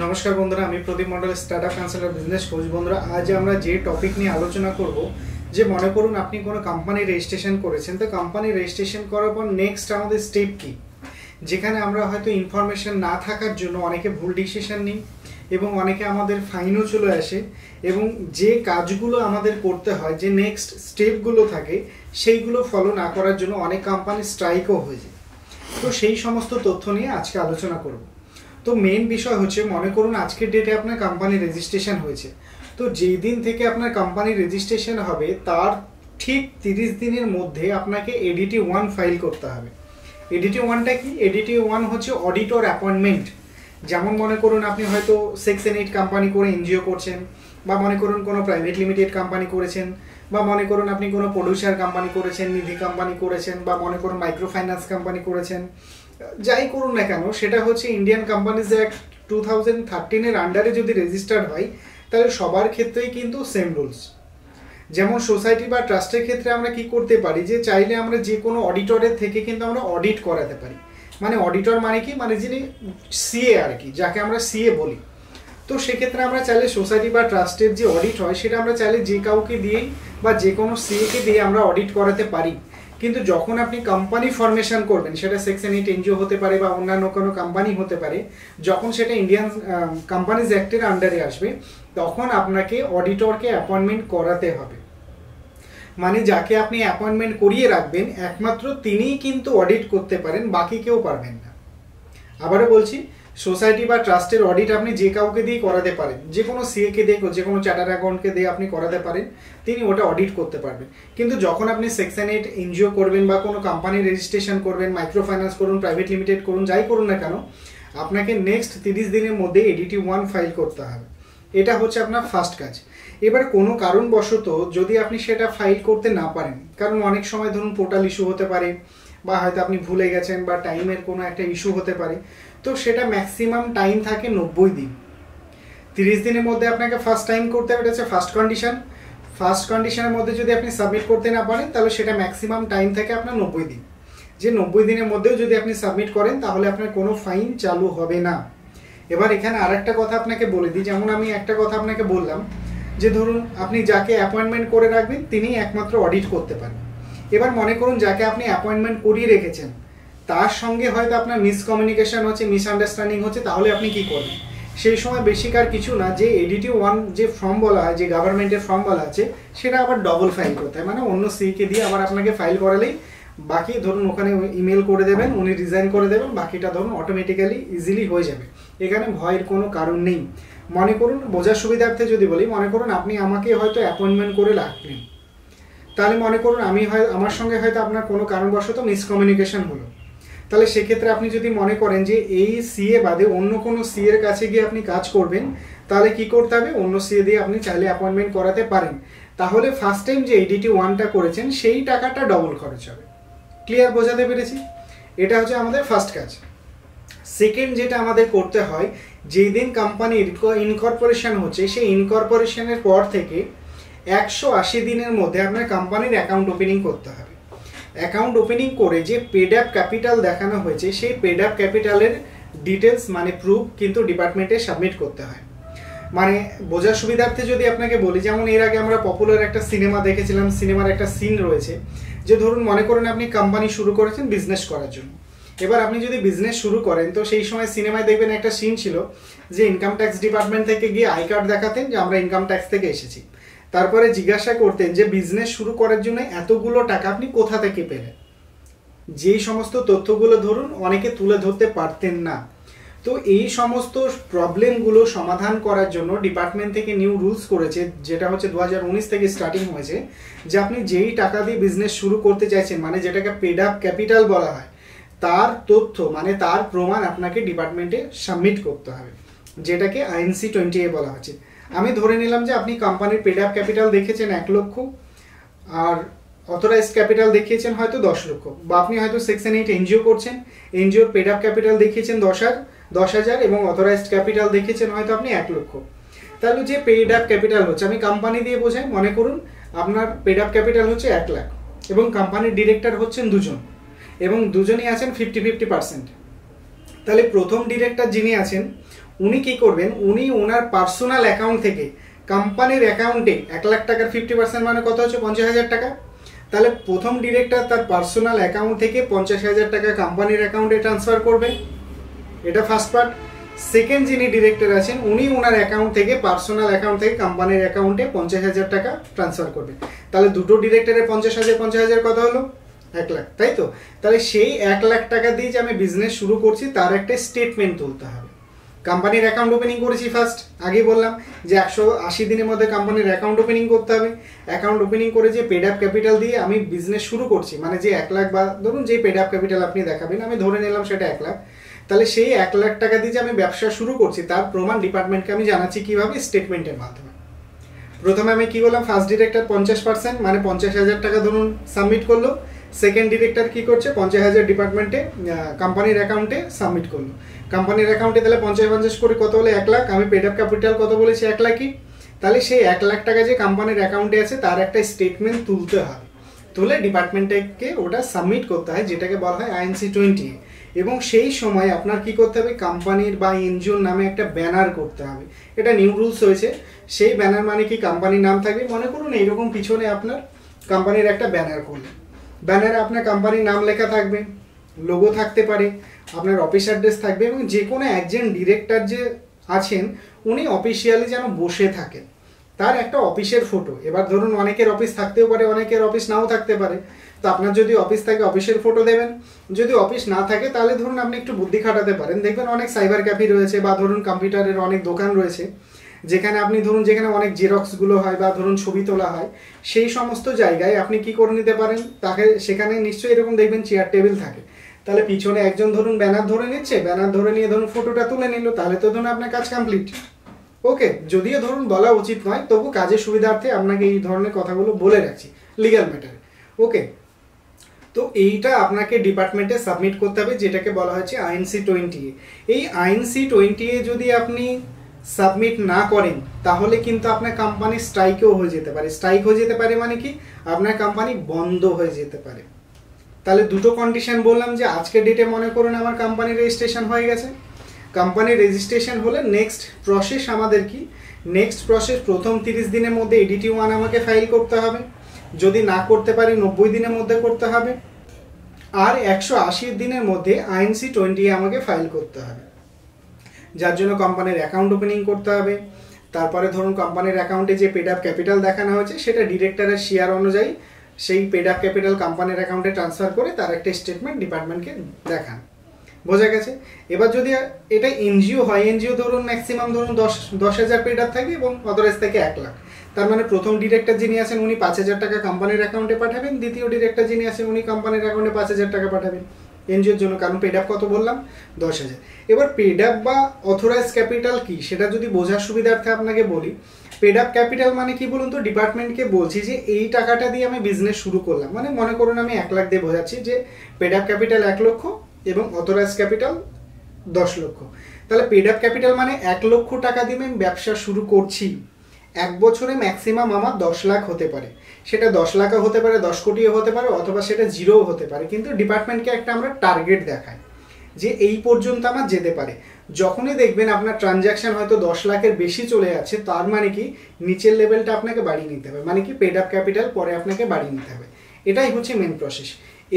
নমস্কার বন্ধুরা, আমি Pradip Mondal, startup counsellor, business coach. বন্ধুরা, আজ আমরা যে টপিক নিয়ে আলোচনা করব, যে মনে করুন আপনি কোনো কোম্পানি রেজিস্ট্রেশন করেছেন, তো কোম্পানি রেজিস্ট্রেশন করার পর নেক্সট আমাদের স্টেপ কি, যেখানে আমরা হয়তো ইনফরমেশন না থাকার জন্য অনেকে ভুল ডিসিশন নিই এবং অনেকে আমাদের ফাইনও চলে আসে, এবং যে কাজগুলো আমাদের করতে হয়, যে নেক্সট স্টেপগুলো থাকে, সেইগুলো ফলো না করার জন্য অনেক কোম্পানি স্ট্রাইকও হয়ে যায়। তো সেই সমস্ত তথ্য নিয়ে আজকে আলোচনা করব। তো মেন বিষয় হচ্ছে, মনে করুন আজকের ডেটে আপনার কোম্পানি রেজিস্ট্রেশন হয়েছে, তো যেই দিন থেকে আপনার কোম্পানি রেজিস্ট্রেশন হবে তার ঠিক 30 দিনের মধ্যে আপনাকে এডিটি 1 ফাইল করতে হবে। এডিটি 1টা কি? এডিটি 1 হচ্ছে অডিটর অ্যাপয়েন্টমেন্ট। যেমন মনে করুন আপনি হয়তো সেকশন 8 কোম্পানি করে এনজিও করছেন, বা মনে করুন কোনো প্রাইভেট লিমিটেড কোম্পানি করেছেন, বা মনে করুন আপনি কোনো প্রডিউসার কোম্পানি করেছেন, নিধি কোম্পানি করেছেন, বা মনে করুন মাইক্রো ফাইন্যান্স কোম্পানি করেছেন। যাই করুন না কেন, সেটা হচ্ছে ইন্ডিয়ান কোম্পানিজ অ্যাক্ট 2013-এর আন্ডারে যদি রেজিস্টার্ড হয়, তাহলে সবার ক্ষেত্রেই কিন্তু সেম রুলস। যেমন সোসাইটি বা ট্রাস্টের ক্ষেত্রে আমরা কি করতে পারি, যে চাইলে আমরা যে কোনো অডিটরের থেকে কিন্তু আমরা অডিট করাতে পারি। মানে অডিটর মানে কি, মানে যিনি সিএ আর কি, যাকে আমরা সিএ বলি। তো সেক্ষেত্রে আমরা চাইলে সোসাইটি বা ট্রাস্টের যে অডিট হয়, সেটা আমরা চাইলে যে কাউকে দিয়েই বা যে কোনো সিএকে দিয়ে আমরা অডিট করাতে পারি। কিন্তু যখন আপনি কোম্পানি ফরমেশন করবেন, সেটা সেকশন 8 এনজিও হতে পারে বা অন্যান্য কোনো কোম্পানি হতে পারে, যখন সেটা ইন্ডিয়ান কোম্পানিজ অ্যাক্টের আন্ডারে আসবে, তখন আপনাকে অডিটরকে অ্যাপয়েন্টমেন্ট করাতে হবে। মানে যাকে আপনি অ্যাপয়েন্টমেন্ট করিয়ে রাখবেন, একমাত্র তিনিই কিন্তু অডিট করতে পারেন, বাকি কেউ পারবেন না। আবারও বলছি, সোসাইটি বা ট্রাস্টের অডিট আপনি যে কাউকে দিয়ে করাতে পারেন, যে কোনো সিএকে দিয়ে, যে কোনো চার্টার অ্যাকাউন্টকে দিয়ে আপনি করাতে পারেন, তিনি ওটা অডিট করতে পারবেন। কিন্তু যখন আপনি সেকশন 8 এনজিও করবেন বা কোনো কোম্পানি রেজিস্ট্রেশন করবেন, মাইক্রো ফাইন্যান্স করুন, প্রাইভেট লিমিটেড করুন, যাই করুন না কেন, আপনাকে নেক্সট 30 দিনের মধ্যে এডিটি 1 ফাইল করতে হবে। এটা হচ্ছে আপনার ফার্স্ট কাজ। এবার কোনো কারণবশত যদি আপনি সেটা ফাইল করতে না পারেন, কারণ অনেক সময় ধরুন পোর্টাল ইস্যু হতে পারে, বা হয়তো আপনি ভুলে গেছেন, বা টাইমের কোনো একটা ইস্যু হতে পারে, তো সেটা ম্যাক্সিমাম টাইম থাকে 90 দিন। 30 দিনের মধ্যে আপনাকে ফার্স্ট টাইম করতে হবে, এটা হচ্ছে ফার্স্ট কন্ডিশন। ফার্স্ট কন্ডিশনের মধ্যে যদি আপনি সাবমিট করতে না পারেন, তাহলে সেটা ম্যাক্সিমাম টাইম থাকে আপনার 90 দিন। যে 90 দিনের মধ্যেও যদি আপনি সাবমিট করেন, তাহলে আপনার কোনো ফাইন চালু হবে না। এবার এখানে আরেকটা কথা আপনাকে বলে দিই, যেমন আমি একটা কথা আপনাকে বললাম, যে ধরুন আপনি যাকে অ্যাপয়েন্টমেন্ট করে রাখবেন, তিনি একমাত্র অডিট করতে পারেন। এবার মনে করুন যাকে আপনি অ্যাপয়েন্টমেন্ট করিয়ে রেখেছেন, তার সঙ্গে হয়তো আপনার মিসকমিউনিকেশন হচ্ছে, মিসআন্ডারস্ট্যান্ডিং হচ্ছে, তাহলে আপনি কি করবেন? সেই সময় বেশিকার কিছু না, যে এডিটি 1 যে ফর্ম বলা হয়, যে গভর্নমেন্টের ফর্ম বলা আছে, সেটা আবার ডবল ফাইল করতে হয়। মানে অন্য সিকে দিয়ে আবার আপনাকে ফাইল করালেই বাকি ধরুন ওখানে ইমেল করে দেবেন, উনি রিজাইন করে দেবেন, বাকিটা ধরুন অটোমেটিক্যালি ইজিলি হয়ে যাবে। এখানে ভয়ের কোনো কারণ নেই। মনে করুন বোঝার সুবিধার্থে যদি বলি, মনে করুন আপনি আমাকে হয়তো অ্যাপয়েন্টমেন্ট করে রাখলেন, তাহলে মনে করুন আমার সঙ্গে হয়তো আপনার কোনো কারণবশত মিসকমিউনিকেশন হলো, তাহলে সেক্ষেত্রে আপনি যদি মনে করেন যে এই সিএ বাদে অন্য কোনো সিএর কাছে গিয়ে আপনি কাজ করবেন, তাহলে কি করতে হবে? অন্য সিএ দিয়ে আপনি চাইলে অ্যাপয়েন্টমেন্ট করাতে পারেন। তাহলে ফার্স্ট টাইম যে এডিটি 1টা করেছেন, সেই টাকাটা ডবল খরচ হবে। ক্লিয়ার, বোঝাতে পেরেছি? এটা হচ্ছে আমাদের ফার্স্ট কাজ। সেকেন্ড যেটা আমাদের করতে হয়, যেই দিন কোম্পানির ইনকর্পোরেশন হচ্ছে, সেই ইনকর্পোরেশনের পর থেকে 180 দিনের মধ্যে আপনার কোম্পানির অ্যাকাউন্ট ওপেনিং করতে হবে। অ্যাকাউন্ট ওপেনিং করে যে পেড আপ ক্যাপিটাল দেখানো হয়েছে, সেই পেড আপ ক্যাপিটালের ডিটেলস মানে প্রুফ কিন্তু ডিপার্টমেন্টে সাবমিট করতে হয়। মানে বোঝার সুবিধার্থে যদি আপনাকে বলি, যেমন এর আগে আমরা পপুলার একটা সিনেমা দেখেছিলাম, সিনেমার একটা সিন রয়েছে, যে ধরুন মনে করেন আপনি কোম্পানি শুরু করেছেন বিজনেস করার জন্য। এবার আপনি যদি বিজনেস শুরু করেন, তো সেই সময় সিনেমায় দেখবেন একটা সিন ছিল, যে ইনকাম ট্যাক্স ডিপার্টমেন্ট থেকে গিয়ে আই কার্ড দেখাতেন যে আমরা ইনকাম ট্যাক্স থেকে এসেছি। তারপরে জিজ্ঞাসা করতেন যে বিজনেস শুরু করার জন্য এতগুলো টাকা আপনি কোথা থেকে পেলেন। যেই সমস্ত তথ্যগুলো ধরুন অনেকে তুলে ধরতে পারতেন না। তো এই সমস্ত প্রবলেমগুলো সমাধান করার জন্য ডিপার্টমেন্ট থেকে নিউ রুলস করেছে, যেটা হচ্ছে 2019 থেকে স্টার্টিং হয়েছে, যে আপনি যেই টাকা দিয়ে বিজনেস শুরু করতে চাইছেন, মানে যেটাকে পেড আপ ক্যাপিটাল বলা হয়, তার তথ্য মানে তার প্রমাণ আপনাকে ডিপার্টমেন্টে সাবমিট করতে হবে, যেটাকে আইএনসি 20A বলা হচ্ছে। আমি ধরে নিলাম যে আপনি কোম্পানির পেড আপ ক্যাপিটাল দেখেছেন 1 লক্ষ, আর অথরাইজড ক্যাপিটাল দেখিয়েছেন হয়তো 10 লক্ষ, বা আপনি হয়তো সেকশন 8 এনজিও করছেন, এনজিওর পেড আপ ক্যাপিটাল দেখিয়েছেন 10,000 এবং অথরাইজড ক্যাপিটাল দেখিয়েছেন হয়তো আপনি 1 লক্ষ। তাহলে যে পেড আপ ক্যাপিটাল হচ্ছে, আমি কোম্পানি দিয়ে বোঝাই, মনে করুন আপনার পেড আপ ক্যাপিটাল হচ্ছে 1 লাখ, এবং কোম্পানির ডিরেক্টর হচ্ছেন 2 জন, এবং দুজনই আছেন 50-50%। তাহলে প্রথম ডিরেক্টর যিনি আছেন, উনি কি করবেন, উনি ওনার পার্সোনাল অ্যাকাউন্ট থেকে কোম্পানির অ্যাকাউন্টে 1 লাখ টাকার 50% মানে কত হচ্ছে 50,000 টাকা। তাহলে প্রথম ডিরেক্টর তার পার্সোনাল অ্যাকাউন্ট থেকে 50,000 টাকা কোম্পানির অ্যাকাউন্টে ট্রান্সফার করবে, এটা ফার্স্ট পার্ট। সেকেন্ড যিনি ডিরেক্টর আছেন উনি ওনার অ্যাকাউন্ট থেকে পার্সোনাল অ্যাকাউন্ট থেকে কোম্পানির অ্যাকাউন্টে 50,000 টাকা ট্রান্সফার করবে। তাহলে দুটো ডিরেক্টরের 50,000 কত হলো 1 লাখ, তাই তো? তাহলে সেই 1 লাখ টাকা দিয়ে যে আমি বিজনেস শুরু করছি তার একটা স্টেটমেন্ট তুলতে হবে। কোম্পানির অ্যাকাউন্ট ওপেনিং করেছি ফার্স্ট, আগেই বললাম যে 180 দিনের মধ্যে কোম্পানির অ্যাকাউন্ট ওপেনিং করতে হবে। অ্যাকাউন্ট ওপেনিং করে যে পেড আপ ক্যাপিটাল দিয়ে আমি বিজনেস শুরু করছি, মানে যে 1 লাখ বা ধরুন যে পেড আপ ক্যাপিটাল আপনি দেখাবেন, আমি ধরে নিলাম সেটা 1 লাখ। তাহলে সেই 1 লাখ টাকা দিয়ে যে আমি ব্যবসা শুরু করছি তার প্রমাণ ডিপার্টমেন্টকে আমি জানাচ্ছি কিভাবে, স্টেটমেন্টের মাধ্যমে। প্রথমে আমি কি বললাম, ফার্স্ট ডিরেক্টর 50% মানে 50,000 টাকা ধরুন সাবমিট করলো। সেকেন্ড ডিরেক্টর কি করছে, 50,000 ডিপার্টমেন্টে কোম্পানির অ্যাকাউন্টে সাবমিট করলো। কোম্পানির অ্যাকাউন্টে তাহলে 50 করে কত হলো 1 লাখ, আমি পেড আপ ক্যাপিটাল কত বলেছি 1 লাখই। তাহলে সেই 1 লাখ টাকা যে কোম্পানির অ্যাকাউন্টে আছে তার একটা স্টেটমেন্ট তুলতে হবে, তুলে ডিপার্টমেন্টকে ওটা সাবমিট করতে হয়, যেটাকে বলা হয় INC 20। এবং সেই সময় আপনার কি করতে হবে, কোম্পানির বা এনজিওর নামে একটা ব্যানার করতে হবে। এটা নিউ রুলস হয়েছে। সেই ব্যানার মানে কি, কোম্পানির নাম থাকবে, মনে করুন এইরকম পিছনে আপনার কোম্পানির একটা ব্যানার করলে, ব্যানারে আপনার কোম্পানির নাম লেখা থাকবে, লোগো থাকতে পারে, আপনার অফিস অ্যাড্রেস থাকবে, এবং যে কোনো একজন ডিরেক্টর যে আছেন উনি অফিসিয়ালি যেন বসে থাকেন, তার একটা অফিসের ফটো। এবার ধরুন অনেকের অফিস থাকতেও পারে, অনেকের অফিস নাও থাকতে পারে। তো আপনার যদি অফিস থাকে অফিসের ফটো দেবেন, যদি অফিস না থাকে তাহলে ধরুন আপনি একটু বুদ্ধি খাটাতে পারেন। দেখবেন অনেক সাইবার ক্যাফে রয়েছে বা ধরুন কম্পিউটারের অনেক দোকান রয়েছে, যেখানে আপনি ধরুন যেখানে অনেক জেরক্সগুলো হয় বা ধরুন ছবি তোলা হয়, সেই সমস্ত জায়গায় আপনি কি করে নিতে পারেন, তাকে সেখানে নিশ্চয়ই এরকম দেখবেন চেয়ার টেবিল থাকে। তাহলে পিছনে একজন ধরুন ব্যানার ধরে নিচ্ছে, ব্যানার ধরে নিয়ে ধরুন ফটোটা তুলে নিল, তাহলে তো ধরুন আপনার কাজ কমপ্লিট। ওকে, যদিও ধরুন বলা উচিত নয়, তবু কাজের সুবিধার্থে আপনাকে এই ধরনের কথাগুলো বলে রাখছি লিগ্যাল ম্যাটারে। ওকে, তো এইটা আপনাকে ডিপার্টমেন্টে সাবমিট করতে হবে, যেটাকে বলা হচ্ছে INC 20A। এই INC 20A যদি আপনি সাবমিট না করেন তাহলে কিন্তু আপনার কোম্পানি স্ট্রাইকেও হয়ে যেতে পারে। স্ট্রাইক হয়ে যেতে পারে মানে কি, আপনার কোম্পানি বন্ধ হয়ে যেতে পারে। তাহলে দুটো কন্ডিশন বললাম, যে আজকের ডেটে মনে করুন আমার কোম্পানি রেজিস্ট্রেশন হয়ে গেছে। কোম্পানি রেজিস্ট্রেশন হলে নেক্সট প্রসেস আমাদের কি, নেক্সট প্রসেস প্রথম 30 দিনের মধ্যে ADT 1 আমাকে ফাইল করতে হবে, যদি না করতে পারি 90 দিনের মধ্যে করতে হবে, আর 180 দিনের মধ্যে INC 20A আমাকে ফাইল করতে হবে, যার জন্য কোম্পানির অ্যাকাউন্ট ওপেনিং করতে হবে। তারপরে ধরুন কোম্পানির অ্যাকাউন্টে যে পেড আপ ক্যাপিটাল দেখানো হয়েছে সেটা ডিরেক্টরের শেয়ার অনুযায়ী সেই পেড আপ ক্যাপিটাল কোম্পানির অ্যাকাউন্টে ট্রান্সফার করে তার একটা স্টেটমেন্ট ডিপার্টমেন্টকে দেখান। বোঝা গেছে? এবার যদি এটা এনজিও হয়, এনজিও ধরুন ম্যাক্সিমাম ধরুন 10,000 পেড আপ থাকে এবং অথরাইজ থেকে 1 লাখ। তার মানে প্রথম ডিরেক্টর যিনি আছেন উনি 5,000 টাকা কোম্পানির অ্যাকাউন্টে পাঠাবেন, দ্বিতীয় ডিরেক্টর যিনি আছেন উনি কোম্পানির অ্যাকাউন্টে 5,000 টাকা পাঠাবেন এনজিওর জন্য, কারণ পেড আপ কত বললাম 10,000। এবার পেড আপ বা অথরাইজ ক্যাপিটাল কি সেটা যদি বোঝার সুবিধার্থে আপনাকে বলি, পেড আপ ক্যাপিটাল মানে কি বলুন তো, ডিপার্টমেন্টকে বলছি যে এই টাকাটা দিয়ে আমি বিজনেস শুরু করলাম, মানে মনে করুন আমি 1 লাখ দিয়ে বোঝাচ্ছি যে পেড আপ ক্যাপিটাল 1 লক্ষ এবং অথরাইজ ক্যাপিটাল 10 লক্ষ। তাহলে পেড আপ ক্যাপিটাল মানে 1 লক্ষ টাকা দিয়ে আমি ব্যবসা শুরু করছি। 1 বছরে ম্যাক্সিমাম আমার 10 লাখ হতে পারে, সেটা 10 লাখও হতে পারে, 10 কোটিও হতে পারে, অথবা সেটা জিরোও হতে পারে। কিন্তু ডিপার্টমেন্টকে একটা আমরা টার্গেট দেখাই যে এই পর্যন্ত আমার যেতে পারে। যখনই দেখবেন আপনার ট্রানজ্যাকশন হয়তো 10 লাখের বেশি চলে যাচ্ছে, তার মানে কি নিচের লেভেলটা আপনাকে বাড়িয়ে নিতে হবে, মানে কি পেড আপ ক্যাপিটাল পরে আপনাকে বাড়িয়ে নিতে হবে। এটাই হচ্ছে মেন প্রসেস।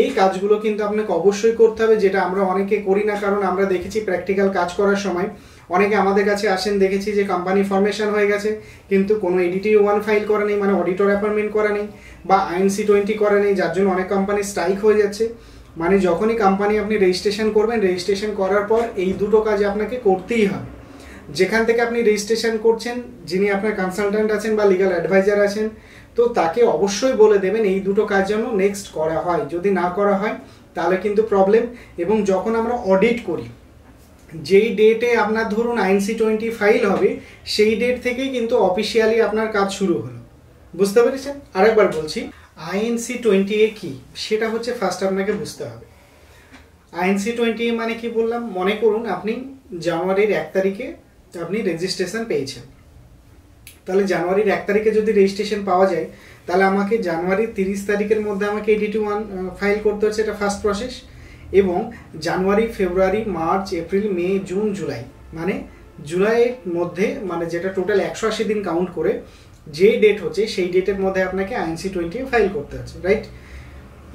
এই কাজগুলো কিন্তু আপনাকে অবশ্যই করতে হবে, যেটা আমরা অনেকে করি না, কারণ আমরা দেখেছি প্র্যাকটিক্যাল কাজ করার সময় অনেকে আমাদের কাছে আসেন, দেখেছি যে কোম্পানি ফরমেশন হয়ে গেছে কিন্তু কোনো ADT 1 ফাইল করা নেই, মানে অডিটর অ্যাপয়েন্টমেন্ট করা নেই, বা INC 20 করা নেই, যার জন্য অনেক কোম্পানি স্ট্রাইক হয়ে যাচ্ছে। মানে যখনই কোম্পানি আপনি রেজিস্ট্রেশন করবেন, রেজিস্ট্রেশন করার পর এই দুটো কাজ আপনাকে করতেই হবে। যেখান থেকে আপনি রেজিস্ট্রেশন করছেন, যিনি আপনার কনসালট্যান্ট আছেন বা লিগ্যাল অ্যাডভাইজার আছেন, তো তাকে অবশ্যই বলে দেবেন এই দুটো কাজ যেন নেক্সট করা হয়। যদি না করা হয় তাহলে কিন্তু প্রবলেম। এবং যখন আমরা অডিট করি, যেই ডেটে আপনার ধরুন INC 20 ফাইল হবে, সেই ডেট থেকেই কিন্তু অফিসিয়ালি আপনার কাজ শুরু হলো। বুঝতে পেরেছেন? আরেকবার বলছি, INC 20A কি সেটা হচ্ছে ফার্স্ট আপনাকে বুঝতে হবে। INC 20A মানে কি বললাম, মনে করুন আপনি জানুয়ারির 1 তারিখে আপনি রেজিস্ট্রেশন পেয়েছেন। তাহলে জানুয়ারির 1 তারিখে যদি রেজিস্ট্রেশন পাওয়া যায়, তাহলে আমাকে জানুয়ারির 30 তারিখের মধ্যে আমাকে ADT 1 ফাইল করতে হচ্ছে, এটা ফার্স্ট প্রসেস। এবং জানুয়ারি, ফেব্রুয়ারি, মার্চ, এপ্রিল, মে, জুন, জুলাই, মানে জুলাইয়ের মধ্যে মানে যেটা টোটাল 180 দিন কাউন্ট করে যে ডেট হচ্ছে সেই ডেটের মধ্যে আপনাকে INC-20 ফাইল করতে হচ্ছে, রাইট?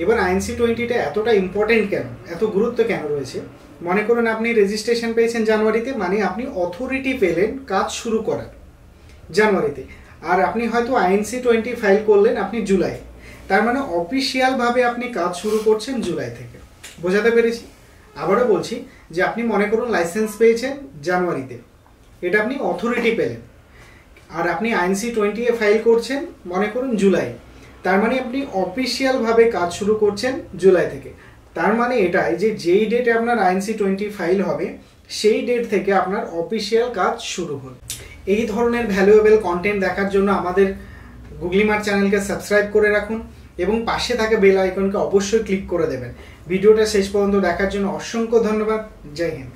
এবার INC-20টা এতটা ইম্পর্টেন্ট কেন, এত গুরুত্ব কেন রয়েছে? মনে করুন আপনি রেজিস্ট্রেশন পেয়েছেন জানুয়ারিতে, মানে আপনি অথরিটি পেলেন কাজ শুরু করার জানুয়ারিতে, আর আপনি হয়তো INC-20 ফাইল করলেন আপনি জুলাই, তার মানে অফিসিয়ালভাবে আপনি কাজ শুরু করছেন জুলাই থেকে। বোঝাতে পেরেছি? আবারও বলছি যে আপনি মনে করুন লাইসেন্স পেয়েছেন জানুয়ারিতে, এটা আপনি অথরিটি পেলেন, আর আপনি INC-20 ফাইল করছেন মনে করুন জুলাই, তার মানে আপনি অফিসিয়ালভাবে কাজ শুরু করছেন জুলাই থেকে। তার মানে এটাই যে যেই ডেটে আপনার INC-20 ফাইল হবে সেই ডেট থেকে আপনার অফিসিয়াল কাজ শুরু হবে। এই ধরনের ভ্যালুয়েবল কন্টেন্ট দেখার জন্য আমাদের গুগলিমার্ট চ্যানেলকে সাবস্ক্রাইব করে রাখুন এবং পাশে থাকা বেল আইকনকে অবশ্যই ক্লিক করে দেবেন। ভিডিওটা শেষ পর্যন্ত দেখার জন্য অসংখ্য ধন্যবাদ। জয় হিন্দ।